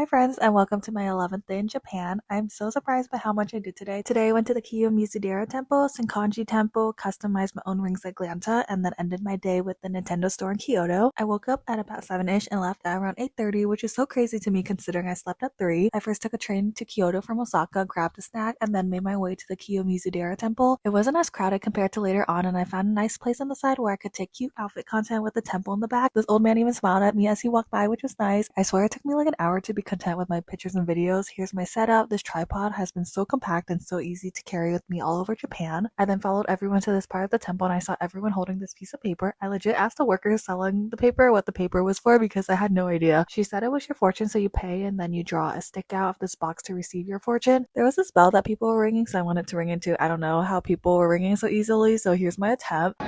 Hi friends and welcome to my 11th day in Japan. I'm so surprised by how much I did today. Today I went to the kiyomizu-dera temple, Senkanji temple, customized my own rings at glanta, and then ended my day with the Nintendo store in Kyoto. I woke up at about 7ish and left at around 8:30, which is so crazy to me considering I slept at 3. I first took a train to Kyoto from Osaka, grabbed a snack, and then made my way to the kiyomizu-dera temple. It wasn't as crowded compared to later on, and I found a nice place on the side where I could take cute outfit content with the temple in the back. This old man even smiled at me as he walked by, which was nice. I swear it took me like an hour to be content with my pictures and videos. Here's my setup. This tripod has been so compact and so easy to carry with me all over Japan. I then followed everyone to this part of the temple and I saw everyone holding this piece of paper. I legit asked the workers selling the paper what the paper was for because I had no idea. She said it was your fortune, so you pay and then you draw a stick out of this box to receive your fortune. There was this bell that people were ringing, so I wanted to ring into. I don't know how people were ringing so easily, so here's my attempt.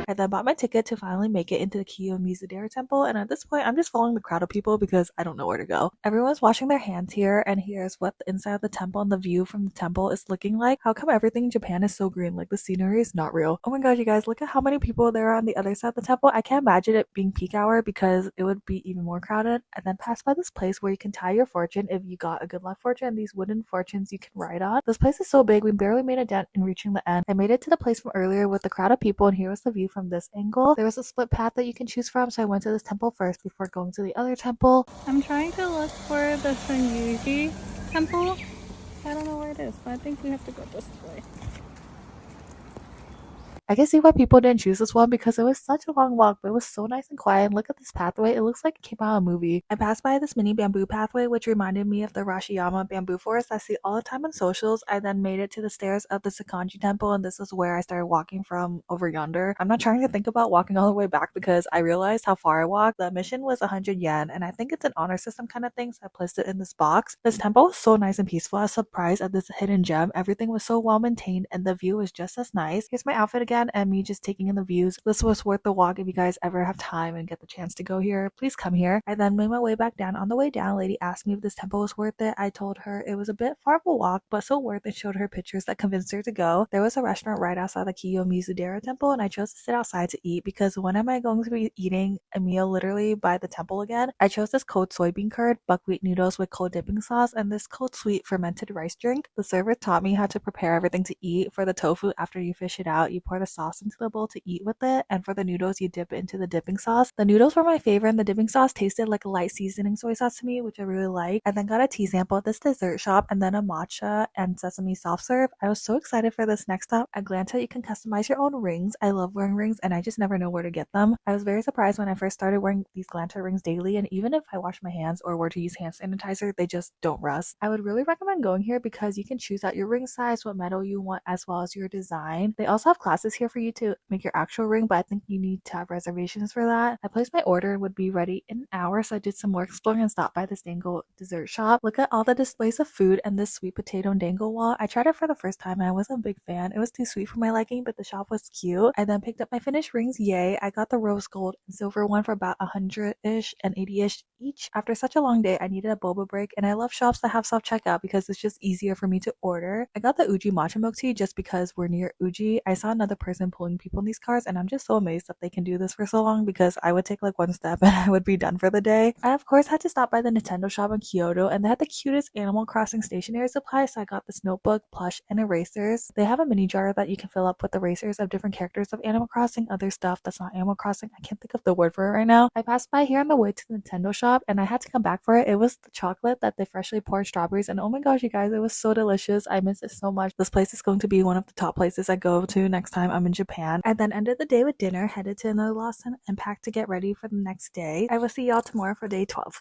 I then bought my ticket to finally make it into the kiyomizu-dera temple, and at this point I'm just following the crowd of people because I don't know where to go. Everyone's washing their hands here, and here's what the inside of the temple and the view from the temple is looking like. How come everything in Japan is so green? Like the scenery is not real. Oh my god, you guys, look at how many people there are on the other side of the temple. I can't imagine it being peak hour because it would be even more crowded. I then passed by this place where you can tie your fortune if you got a good luck fortune, and these wooden fortunes you can ride on. This place is so big, we barely made a dent in reaching the end. I made it to the place from earlier with the crowd of people, and here was the view from this angle. There was a split path that you can choose from, so I went to this temple first before going to the other temple. I'm trying to look for the Fuji temple. I don't know where it is, but I think we have to go this way. I can see why people didn't choose this one because it was such a long walk, but it was so nice and quiet. And look at this pathway. It looks like it came out of a movie. I passed by this mini bamboo pathway, which reminded me of the Rashiyama bamboo forest I see all the time on socials. I then made it to the stairs of the Senkanji temple, and this is where I started walking from over yonder. I'm not trying to think about walking all the way back because I realized how far I walked. The admission was 100 yen, and I think it's an honor system kind of thing, so I placed it in this box. This temple was so nice and peaceful. I was surprised at this hidden gem. Everything was so well maintained, and the view was just as nice. Here's my outfit again, and me just taking in the views. This was worth the walk. If you guys ever have time and get the chance to go here, please come here. I then made my way back down. On the way down, a lady asked me if this temple was worth it. I told her it was a bit far of a walk, but so worth it. Showed her pictures that convinced her to go. There was a restaurant right outside the kiyomizu-dera temple, and I chose to sit outside to eat because when am I going to be eating a meal literally by the temple again? I chose this cold soybean curd, buckwheat noodles with cold dipping sauce, and this cold sweet fermented rice drink. The server taught me how to prepare everything to eat. For the tofu, after you fish it out, you pour the sauce into the bowl to eat with it, and for the noodles you dip it into the dipping sauce. The noodles were my favorite, and the dipping sauce tasted like a light seasoning soy sauce to me, which I really like. I then got a tea sample at this dessert shop and then a matcha and sesame soft serve. I was so excited for this next stop. At glanta you can customize your own rings. I love wearing rings and I just never know where to get them. I was very surprised when I first started wearing these glanta rings daily, and even if I wash my hands or were to use hand sanitizer, they just don't rust. I would really recommend going here because you can choose out your ring size, what metal you want, as well as your design. They also have classes here for you to make your actual ring, but I think you need to have reservations for that. I placed my order and would be ready in an hour, so I did some more exploring and stopped by this dangle dessert shop. Look at all the displays of food and this sweet potato and dangle wall. I tried it for the first time and I wasn't a big fan. It was too sweet for my liking, but the shop was cute. I then picked up my finished rings. Yay! I got the rose gold and silver one for about 100-ish and 80-ish each. After such a long day, I needed a boba break, and I love shops that have self-checkout because it's just easier for me to order. I got the Uji matcha milk tea just because we're near Uji. I saw another person pulling people in these cars, and I'm just so amazed that they can do this for so long because I would take like one step and I would be done for the day. I of course had to stop by the Nintendo shop in Kyoto, and they had the cutest Animal Crossing stationery supply, so I got this notebook, plush, and erasers. They have a mini jar that you can fill up with erasers of different characters of Animal Crossing, other stuff that's not Animal Crossing. I can't think of the word for it right now. I passed by here on the way to the Nintendo shop and I had to come back for it. It was the chocolate that they freshly poured strawberries, and oh my gosh, you guys, it was so delicious. I miss it so much. This place is going to be one of the top places I go to next time I'm in Japan. I then ended the day with dinner, headed to another Lawson, and packed to get ready for the next day. I will see y'all tomorrow for day 12.